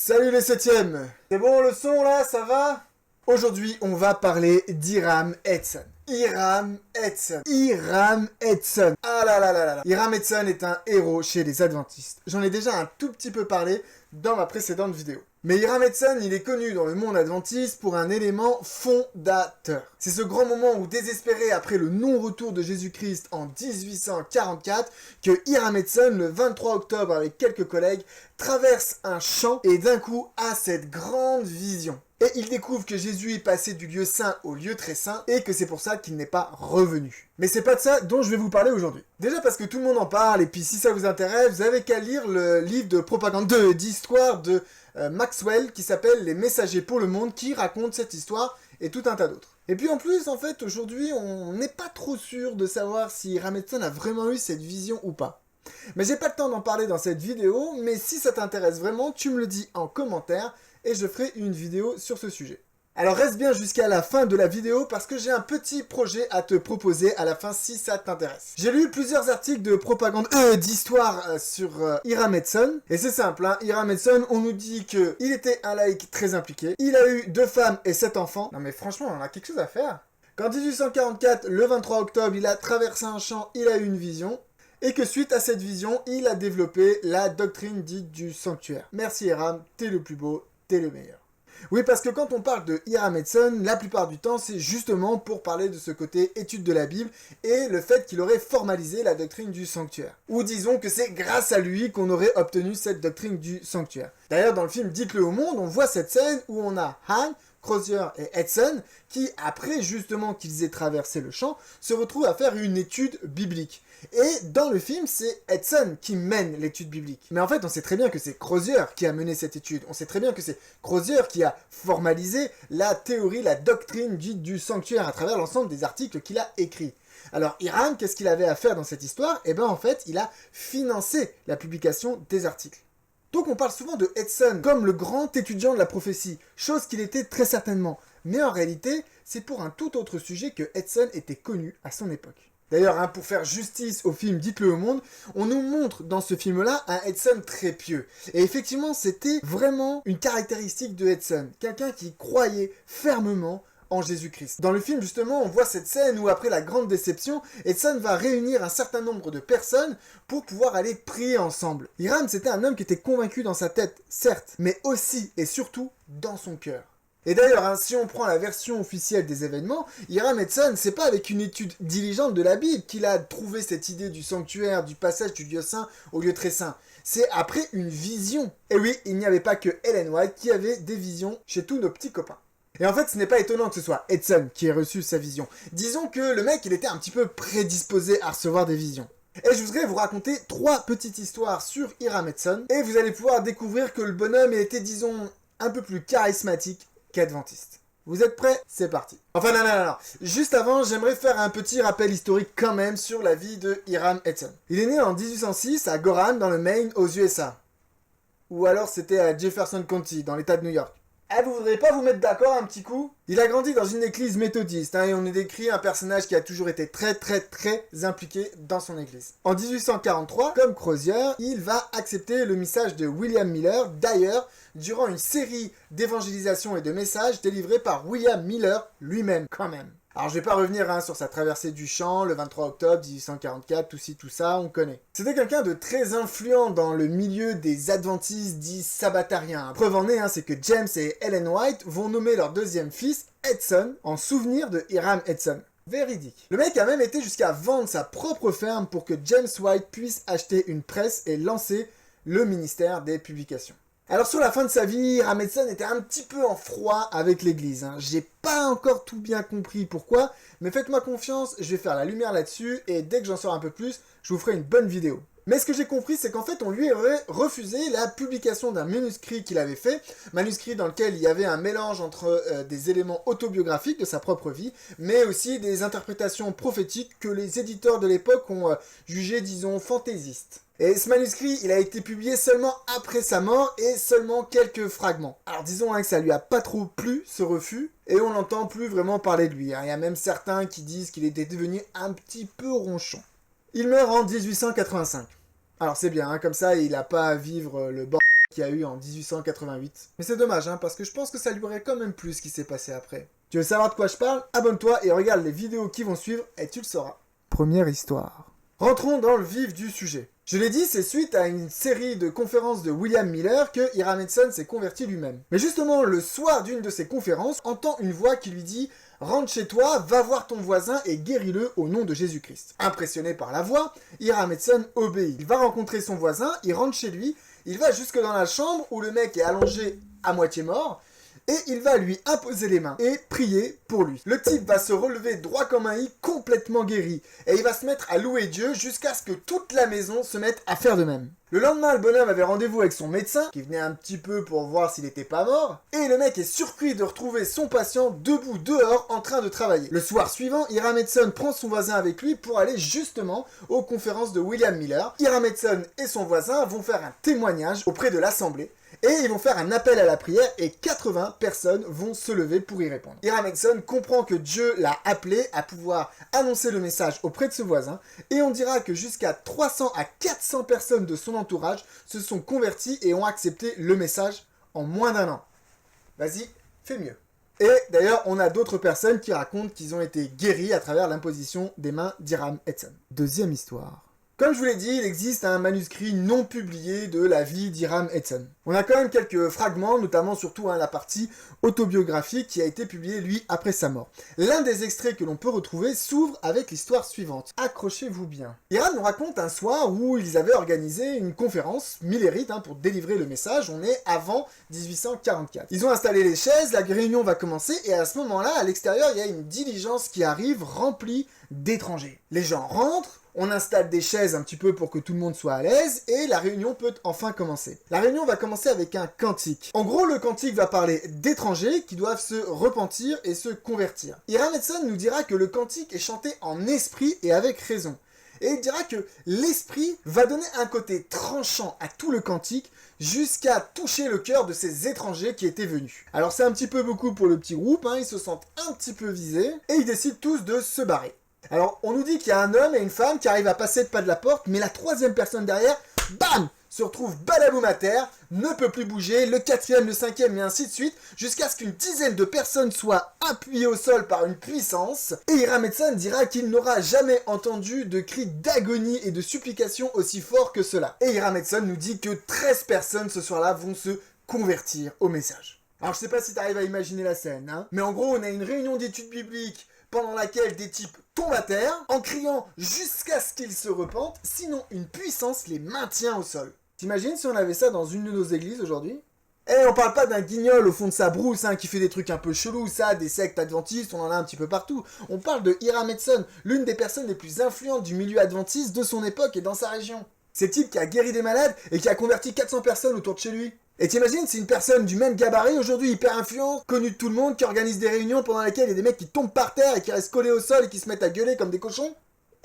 Salut les septièmes. C'est bon le son là, ça va? Aujourd'hui, on va parler d'Hiram Edson. Hiram Edson. Hiram Edson. Ah là là là là là. Hiram Edson est un héros chez les Adventistes. J'en ai déjà un tout petit peu parlé dans ma précédente vidéo. Mais Hiram Edson, il est connu dans le monde adventiste pour un élément fondateur. C'est ce grand moment où, désespéré après le non-retour de Jésus-Christ en 1844, que Hiram Edson, le 23 octobre avec quelques collègues, traverse un champ et d'un coup a cette grande vision. Et il découvre que Jésus est passé du lieu saint au lieu très saint et que c'est pour ça qu'il n'est pas revenu. Mais c'est pas de ça dont je vais vous parler aujourd'hui. Déjà parce que tout le monde en parle et puis si ça vous intéresse, vous avez qu'à lire le livre de propagande d'histoire de Maxwell qui s'appelle Les Messagers pour le Monde qui raconte cette histoire et tout un tas d'autres. Et puis en plus, en fait, aujourd'hui, on n'est pas trop sûr de savoir si Hiram Edson a vraiment eu cette vision ou pas. Mais j'ai pas le temps d'en parler dans cette vidéo, mais si ça t'intéresse vraiment, tu me le dis en commentaire et je ferai une vidéo sur ce sujet. Alors reste bien jusqu'à la fin de la vidéo parce que j'ai un petit projet à te proposer à la fin si ça t'intéresse. J'ai lu plusieurs articles de propagande d'histoire sur Hiram Edson et c'est simple, hein, Hiram Edson, on nous dit qu'il était un laïc très impliqué, il a eu 2 femmes et 7 enfants. Non mais franchement, on a quelque chose à faire. Qu'en 1844, le 23 octobre, il a traversé un champ, il a eu une vision. Et que suite à cette vision, il a développé la doctrine dite du sanctuaire. Merci Hiram, t'es le plus beau, t'es le meilleur. Oui, parce que quand on parle de Hiram Edson, la plupart du temps, c'est justement pour parler de ce côté étude de la Bible et le fait qu'il aurait formalisé la doctrine du sanctuaire. Ou disons que c'est grâce à lui qu'on aurait obtenu cette doctrine du sanctuaire. D'ailleurs, dans le film Dites-le au monde, on voit cette scène où on a Han, Crozier et Edson qui, après justement qu'ils aient traversé le champ, se retrouvent à faire une étude biblique. Et dans le film, c'est Edson qui mène l'étude biblique. Mais en fait, on sait très bien que c'est Crozier qui a mené cette étude. On sait très bien que c'est Crozier qui a formalisé la théorie, la doctrine dite du sanctuaire à travers l'ensemble des articles qu'il a écrits. Alors Hiram, qu'est-ce qu'il avait à faire dans cette histoire? Eh bien en fait, il a financé la publication des articles. Donc on parle souvent de Edson comme le grand étudiant de la prophétie, chose qu'il était très certainement. Mais en réalité, c'est pour un tout autre sujet que Edson était connu à son époque. D'ailleurs, hein, pour faire justice au film Dites-le au monde, on nous montre dans ce film-là un Edson très pieux. Et effectivement, c'était vraiment une caractéristique de Edson, quelqu'un qui croyait fermement en Jésus-Christ. Dans le film, justement, on voit cette scène où, après la grande déception, Edson va réunir un certain nombre de personnes pour pouvoir aller prier ensemble. Hiram, c'était un homme qui était convaincu dans sa tête, certes, mais aussi et surtout dans son cœur. Et d'ailleurs, hein, si on prend la version officielle des événements, Hiram Edson, c'est pas avec une étude diligente de la Bible qu'il a trouvé cette idée du sanctuaire, du passage du lieu saint au lieu très saint. C'est après une vision. Et oui, il n'y avait pas que Ellen White qui avait des visions chez tous nos petits copains. Et en fait, ce n'est pas étonnant que ce soit Edson qui ait reçu sa vision. Disons que le mec, il était un petit peu prédisposé à recevoir des visions. Et je voudrais vous raconter 3 petites histoires sur Hiram Edson, et vous allez pouvoir découvrir que le bonhomme était, disons, un peu plus charismatique qu'adventiste. Vous êtes prêts? C'est parti. Enfin non. Juste avant, j'aimerais faire un petit rappel historique quand même sur la vie de Hiram Edson. Il est né en 1806 à Gorham dans le Maine aux USA. Ou alors c'était à Jefferson County dans l'état de New York. Eh, vous voudriez pas vous mettre d'accord un petit coup? Il a grandi dans une église méthodiste, hein, et on est décrit un personnage qui a toujours été très impliqué dans son église. En 1843, comme Crozier, il va accepter le message de William Miller, d'ailleurs, durant une série d'évangélisation et de messages délivrés par William Miller lui-même, quand même. Alors je vais pas revenir sur sa traversée du champ, le 23 octobre 1844, tout ça, on connaît. C'était quelqu'un de très influent dans le milieu des adventistes dits sabbatariens. Preuve en est, c'est que James et Ellen White vont nommer leur deuxième fils, Edson, en souvenir de Hiram Edson. Véridique. Le mec a même été jusqu'à vendre sa propre ferme pour que James White puisse acheter une presse et lancer le ministère des publications. Alors sur la fin de sa vie, Hiram Edson était un petit peu en froid avec l'église. J'ai pas encore tout bien compris pourquoi, mais faites-moi confiance, je vais faire la lumière là-dessus et dès que j'en sors un peu plus, je vous ferai une bonne vidéo. Mais ce que j'ai compris, c'est qu'en fait, on lui aurait refusé la publication d'un manuscrit qu'il avait fait, manuscrit dans lequel il y avait un mélange entre des éléments autobiographiques de sa propre vie, mais aussi des interprétations prophétiques que les éditeurs de l'époque ont jugées, disons, fantaisistes. Et ce manuscrit, il a été publié seulement après sa mort et seulement quelques fragments. Alors disons que ça lui a pas trop plu, ce refus, et on n'entend plus vraiment parler de lui. Il y a même certains qui disent qu'il était devenu un petit peu ronchon. Il meurt en 1885. Alors c'est bien, comme ça il n'a pas à vivre le bord qu'il y a eu en 1888. Mais c'est dommage, hein, parce que je pense que ça lui aurait quand même plu ce qui s'est passé après. Tu veux savoir de quoi je parle? Abonne-toi et regarde les vidéos qui vont suivre et tu le sauras. Première histoire. Rentrons dans le vif du sujet. Je l'ai dit, c'est suite à une série de conférences de William Miller que Hiram Edson s'est converti lui-même. Mais justement, le soir d'une de ces conférences, entend une voix qui lui dit « Rentre chez toi, va voir ton voisin et guéris-le au nom de Jésus-Christ ». Impressionné par la voix, Hiram Edson obéit. Il va rencontrer son voisin, il rentre chez lui, il va jusque dans la chambre où le mec est allongé à moitié mort, et il va lui imposer les mains et prier pour lui. Le type va se relever droit comme un i, complètement guéri, et il va se mettre à louer Dieu jusqu'à ce que toute la maison se mette à faire de même. Le lendemain, le bonhomme avait rendez-vous avec son médecin, qui venait un petit peu pour voir s'il était pas mort, et le mec est surpris de retrouver son patient debout dehors en train de travailler. Le soir suivant, Hiram Edson prend son voisin avec lui pour aller justement aux conférences de William Miller. Hiram Edson et son voisin vont faire un témoignage auprès de l'assemblée, et ils vont faire un appel à la prière et 80 personnes vont se lever pour y répondre. Hiram Edson comprend que Dieu l'a appelé à pouvoir annoncer le message auprès de ce voisin et on dira que jusqu'à 300 à 400 personnes de son entourage se sont converties et ont accepté le message en moins d'un an. Vas-y, fais mieux. Et d'ailleurs, on a d'autres personnes qui racontent qu'ils ont été guéris à travers l'imposition des mains d'Hiram Edson. Deuxième histoire. Comme je vous l'ai dit, il existe un manuscrit non publié de la vie d'Hiram Edson. On a quand même quelques fragments, notamment surtout la partie autobiographique qui a été publiée lui après sa mort. L'un des extraits que l'on peut retrouver s'ouvre avec l'histoire suivante. Accrochez-vous bien. Hiram nous raconte un soir où ils avaient organisé une conférence millérite pour délivrer le message. On est avant 1844. Ils ont installé les chaises, la réunion va commencer et à ce moment-là, à l'extérieur, il y a une diligence qui arrive remplie d'étrangers. Les gens rentrent. On installe des chaises un petit peu pour que tout le monde soit à l'aise et la réunion peut enfin commencer. La réunion va commencer avec un cantique. En gros, le cantique va parler d'étrangers qui doivent se repentir et se convertir. Hiram Edson nous dira que le cantique est chanté en esprit et avec raison. Et il dira que l'esprit va donner un côté tranchant à tout le cantique jusqu'à toucher le cœur de ces étrangers qui étaient venus. Alors c'est un petit peu beaucoup pour le petit groupe, ils se sentent un petit peu visés et ils décident tous de se barrer. Alors, on nous dit qu'il y a un homme et une femme qui arrivent à passer le pas de la porte, mais la troisième personne derrière, bam, se retrouve balaboum à terre, ne peut plus bouger, le quatrième, le cinquième, et ainsi de suite, jusqu'à ce qu'une dizaine de personnes soient appuyées au sol par une puissance, et Hiram Edson dira qu'il n'aura jamais entendu de cris d'agonie et de supplication aussi forts que cela. Et Hiram Edson nous dit que 13 personnes ce soir-là vont se convertir au message. Alors, je sais pas si tu arrives à imaginer la scène, mais en gros, on a une réunion d'études bibliques pendant laquelle des types tombent à terre en criant jusqu'à ce qu'ils se repentent, sinon une puissance les maintient au sol. T'imagines si on avait ça dans une de nos églises aujourd'hui? On parle pas d'un guignol au fond de sa brousse qui fait des trucs un peu chelous, ça, des sectes adventistes, on en a un petit peu partout. On parle de Hiram Edson, l'une des personnes les plus influentes du milieu adventiste de son époque et dans sa région. C'est le type qui a guéri des malades et qui a converti 400 personnes autour de chez lui. Et t'imagines, c'est une personne du même gabarit, aujourd'hui hyper influente, connue de tout le monde, qui organise des réunions pendant lesquelles il y a des mecs qui tombent par terre et qui restent collés au sol et qui se mettent à gueuler comme des cochons.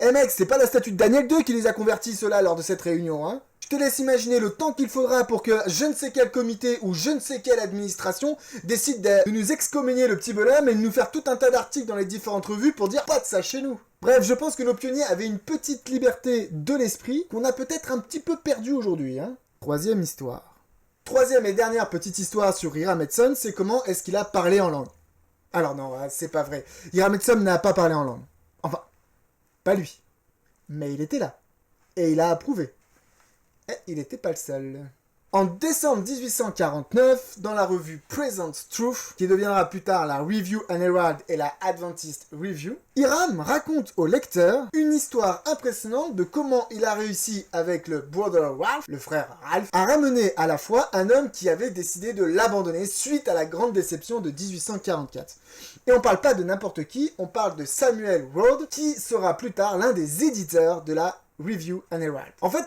Mec, c'est pas la statue de Daniel II qui les a convertis ceux-là lors de cette réunion, Je te laisse imaginer le temps qu'il faudra pour que je ne sais quel comité ou je ne sais quelle administration décide de nous excommunier le petit bonhomme et de nous faire tout un tas d'articles dans les différentes revues pour dire pas de ça chez nous. Bref, je pense que nos pionniers avaient une petite liberté de l'esprit qu'on a peut-être un petit peu perdue aujourd'hui, Troisième histoire. Troisième et dernière petite histoire sur Hiram Edson, c'est comment est-ce qu'il a parlé en langue. Alors non, c'est pas vrai. Hiram Edson n'a pas parlé en langue. Enfin, pas lui. Mais il était là. Et il a approuvé. Et il n'était pas le seul. En décembre 1849, dans la revue Present Truth, qui deviendra plus tard la Review and Herald et la Adventist Review, Hiram raconte au lecteur une histoire impressionnante de comment il a réussi avec le brother Ralph, le frère Ralph, à ramener à la fois un homme qui avait décidé de l'abandonner suite à la grande déception de 1844. Et on parle pas de n'importe qui, on parle de Samuel Rodd, qui sera plus tard l'un des éditeurs de la Review and Herald. En fait,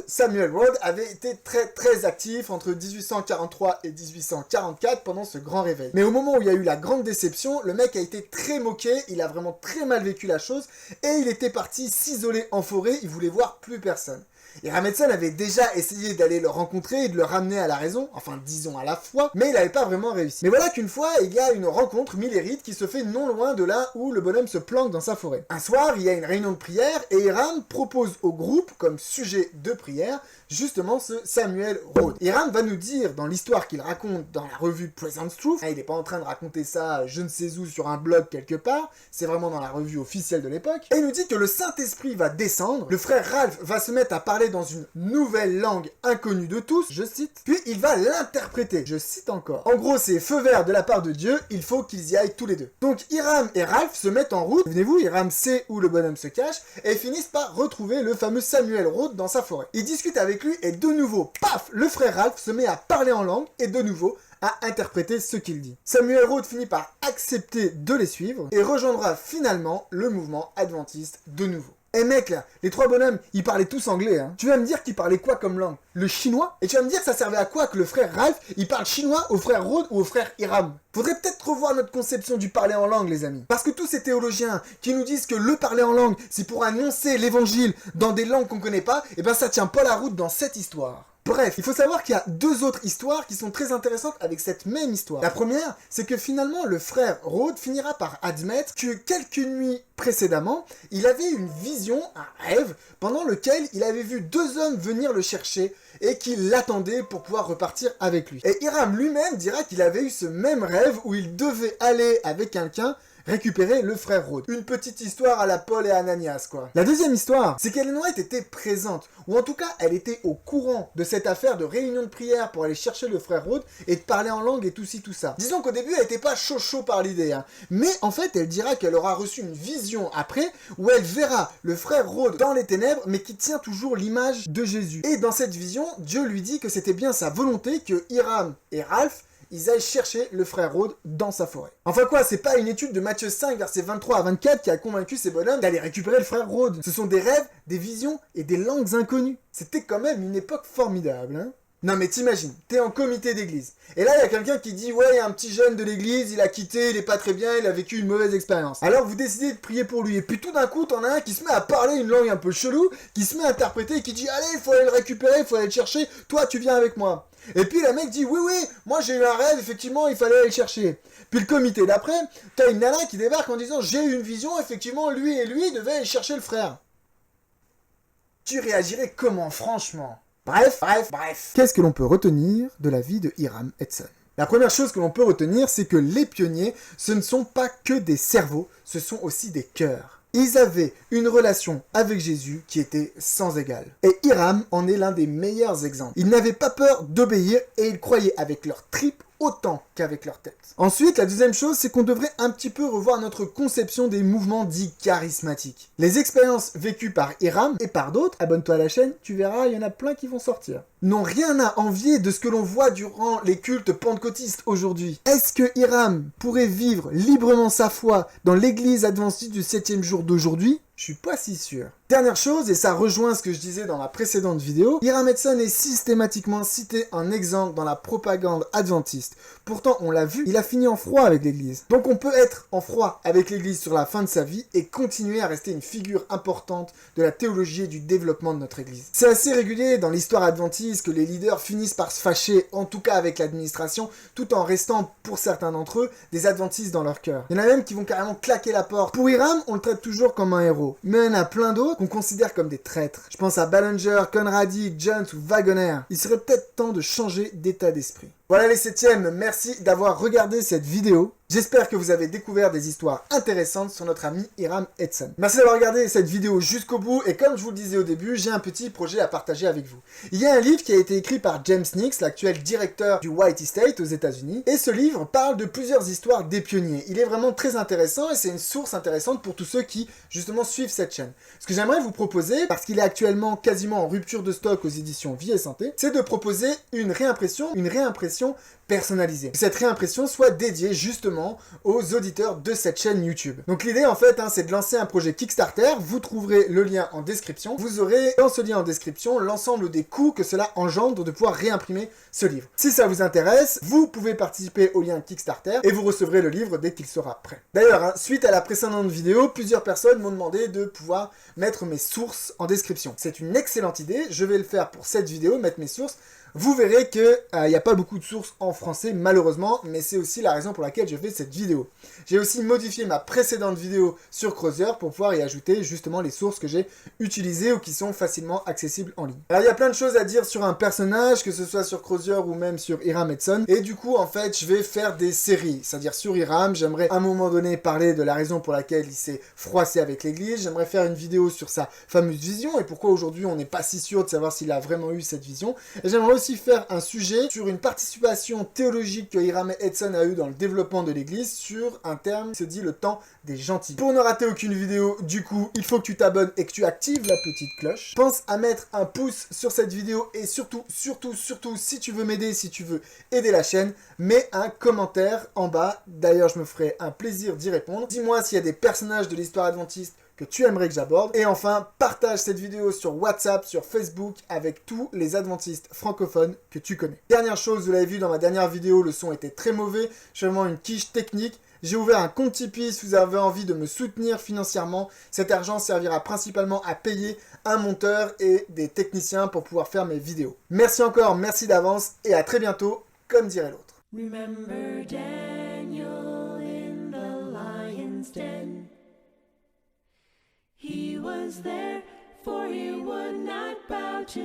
Samuel Rodd, avait été très actif entre 1843 et 1844 pendant ce grand réveil. Mais au moment où il y a eu la grande déception, le mec a été très moqué, il a vraiment très mal vécu la chose, et il était parti s'isoler en forêt, il voulait voir plus personne. Hiram Edson avait déjà essayé d'aller le rencontrer et de le ramener à la raison, enfin disons à la foi, mais il n'avait pas vraiment réussi. Mais voilà qu'une fois, il y a une rencontre millérite qui se fait non loin de là où le bonhomme se planque dans sa forêt. Un soir, il y a une réunion de prière et Hiram propose au groupe comme sujet de prière justement ce Samuel Rhodes. Hiram va nous dire dans l'histoire qu'il raconte dans la revue Present Truth, il n'est pas en train de raconter ça je ne sais où sur un blog quelque part, c'est vraiment dans la revue officielle de l'époque, et il nous dit que le Saint-Esprit va descendre, le frère Ralph va se mettre à parler dans une nouvelle langue inconnue de tous, je cite, puis il va l'interpréter, je cite encore. En gros, c'est feu vert de la part de Dieu, il faut qu'ils y aillent tous les deux. Donc Hiram et Ralph se mettent en route, souvenez-vous, Hiram sait où le bonhomme se cache, et finissent par retrouver le fameux Samuel Rhodes dans sa forêt. Ils discutent avec lui, et de nouveau, paf, le frère Ralph se met à parler en langue, et de nouveau, à interpréter ce qu'il dit. Samuel Rhodes finit par accepter de les suivre, et rejoindra finalement le mouvement adventiste de nouveau. Eh mec là, les trois bonhommes, ils parlaient tous anglais, hein. Tu vas me dire qu'ils parlaient quoi comme langue? Le chinois? Et tu vas me dire que ça servait à quoi que le frère Ralph, il parle chinois au frère Rhodes ou au frère Hiram? Faudrait peut-être revoir notre conception du parler en langue, les amis. Parce que tous ces théologiens qui nous disent que le parler en langue, c'est pour annoncer l'évangile dans des langues qu'on connaît pas, eh ben ça tient pas la route dans cette histoire. Bref, il faut savoir qu'il y a deux autres histoires qui sont très intéressantes avec cette même histoire. La première, c'est que finalement, le frère Rhodes finira par admettre que quelques nuits précédemment, il avait une vision, un rêve, pendant lequel il avait vu deux hommes venir le chercher et qu'il l'attendait pour pouvoir repartir avec lui. Et Hiram lui-même dira qu'il avait eu ce même rêve où il devait aller avec quelqu'un récupérer le frère Rhodes. Une petite histoire à la Paul et Ananias, quoi. La deuxième histoire, c'est qu'Ellen White était présente, ou en tout cas, elle était au courant de cette affaire de réunion de prière pour aller chercher le frère Rhodes et de parler en langue et tout ci, tout ça. Disons qu'au début, elle était pas chaud par l'idée, hein. Mais en fait, elle dira qu'elle aura reçu une vision après, où elle verra le frère Rhodes dans les ténèbres, mais qui tient toujours l'image de Jésus. Et dans cette vision, Dieu lui dit que c'était bien sa volonté que Hiram et Ralph ils aillent chercher le frère Rhodes dans sa forêt. Enfin quoi, c'est pas une étude de Matthieu 5, versets 23 à 24 qui a convaincu ces bonhommes d'aller récupérer le frère Rhodes. Ce sont des rêves, des visions et des langues inconnues. C'était quand même une époque formidable, hein. Non mais t'imagines, t'es en comité d'église. Et là, il y a quelqu'un qui dit « Ouais, il y a un petit jeune de l'église, il a quitté, il est pas très bien, il a vécu une mauvaise expérience. » Alors vous décidez de prier pour lui. Et puis tout d'un coup, t'en as un qui se met à parler une langue un peu chelou, qui se met à interpréter et qui dit « Allez, il faut aller le récupérer, il faut aller le chercher, toi tu viens avec moi. » Et puis le mec dit « Oui, moi j'ai eu un rêve, effectivement, il fallait aller le chercher. » Puis le comité d'après, t'as une nana qui débarque en disant « J'ai eu une vision, effectivement, lui et lui devaient aller chercher le frère. » Tu réagirais comment, franchement? Bref. Qu'est-ce que l'on peut retenir de la vie de Hiram Edson? La première chose que l'on peut retenir, c'est que les pionniers, ce ne sont pas que des cerveaux, ce sont aussi des cœurs. Ils avaient une relation avec Jésus qui était sans égale. Et Hiram en est l'un des meilleurs exemples. Ils n'avaient pas peur d'obéir et ils croyaient avec leurs tripes autant qu'avec leur tête. Ensuite, la deuxième chose, c'est qu'on devrait un petit peu revoir notre conception des mouvements dits charismatiques. Les expériences vécues par Hiram et par d'autres, abonne-toi à la chaîne, tu verras, il y en a plein qui vont sortir, n'ont rien à envier de ce que l'on voit durant les cultes pentecôtistes aujourd'hui. Est-ce que Hiram pourrait vivre librement sa foi dans l'église adventiste du 7e jour d'aujourd'hui? Je suis pas si sûr. Dernière chose, et ça rejoint ce que je disais dans la précédente vidéo, Hiram Edson est systématiquement cité en exemple dans la propagande adventiste. Pourtant, on l'a vu, il a fini en froid avec l'église. Donc on peut être en froid avec l'église sur la fin de sa vie et continuer à rester une figure importante de la théologie et du développement de notre église. C'est assez régulier dans l'histoire adventiste que les leaders finissent par se fâcher, en tout cas avec l'administration, tout en restant, pour certains d'entre eux, des adventistes dans leur cœur. Il y en a même qui vont carrément claquer la porte. Pour Hiram, on le traite toujours comme un héros. Mais il y en a plein d'autres qu'on considère comme des traîtres. Je pense à Ballinger, Conradi, Jones ou Wagoner. Il serait peut-être temps de changer d'état d'esprit. Voilà les 7e, merci d'avoir regardé cette vidéo. J'espère que vous avez découvert des histoires intéressantes sur notre ami Hiram Edson. Merci d'avoir regardé cette vidéo jusqu'au bout et comme je vous le disais au début, j'ai un petit projet à partager avec vous. Il y a un livre qui a été écrit par James Nix, l'actuel directeur du White Estate aux États-Unis, et ce livre parle de plusieurs histoires des pionniers. Il est vraiment très intéressant et c'est une source intéressante pour tous ceux qui justement suivent cette chaîne. Ce que j'aimerais vous proposer, parce qu'il est actuellement quasiment en rupture de stock aux éditions Vie et Santé, c'est de proposer une réimpression réimpression personnalisée. Que cette réimpression soit dédiée justement aux auditeurs de cette chaîne YouTube. Donc l'idée en fait, c'est de lancer un projet Kickstarter. Vous trouverez le lien en description. Vous aurez dans ce lien en description l'ensemble des coûts que cela engendre de pouvoir réimprimer ce livre. Si ça vous intéresse, vous pouvez participer au lien Kickstarter et vous recevrez le livre dès qu'il sera prêt. D'ailleurs, suite à la précédente vidéo, plusieurs personnes m'ont demandé de pouvoir mettre mes sources en description. C'est une excellente idée, je vais le faire pour cette vidéo, mettre mes sources. Vous verrez qu'il n'y a pas beaucoup de sources en français, malheureusement, mais c'est aussi la raison pour laquelle je fais cette vidéo. J'ai aussi modifié ma précédente vidéo sur Crozier pour pouvoir y ajouter justement les sources que j'ai utilisées ou qui sont facilement accessibles en ligne. Alors il y a plein de choses à dire sur un personnage, que ce soit sur Crozier ou même sur Hiram Edson, et du coup en fait je vais faire des séries, c'est-à-dire sur Hiram, j'aimerais à un moment donné parler de la raison pour laquelle il s'est froissé avec l'église, j'aimerais faire une vidéo sur sa fameuse vision et pourquoi aujourd'hui on n'est pas si sûr de savoir s'il a vraiment eu cette vision, et j'aimerais aussi faire un sujet sur une participation théologique que Hiram Edson a eu dans le développement de l'église sur un terme qui se dit le temps des gentils. Pour ne rater aucune vidéo, du coup, il faut que tu t'abonnes et que tu actives la petite cloche. Pense à mettre un pouce sur cette vidéo et surtout, si tu veux m'aider, si tu veux aider la chaîne, mets un commentaire en bas. D'ailleurs, je me ferai un plaisir d'y répondre. Dis-moi s'il y a des personnages de l'histoire adventiste que tu aimerais que j'aborde. Et enfin, partage cette vidéo sur WhatsApp, sur Facebook, avec tous les adventistes francophones que tu connais. Dernière chose, vous l'avez vu dans ma dernière vidéo, le son était très mauvais. Je suis vraiment une quiche technique. J'ai ouvert un compte Tipeee si vous avez envie de me soutenir financièrement. Cet argent servira principalement à payer un monteur et des techniciens pour pouvoir faire mes vidéos. Merci encore, merci d'avance et à très bientôt, comme dirait l'autre. Remember Daniel in the lion's den. He was there, for he would not bow to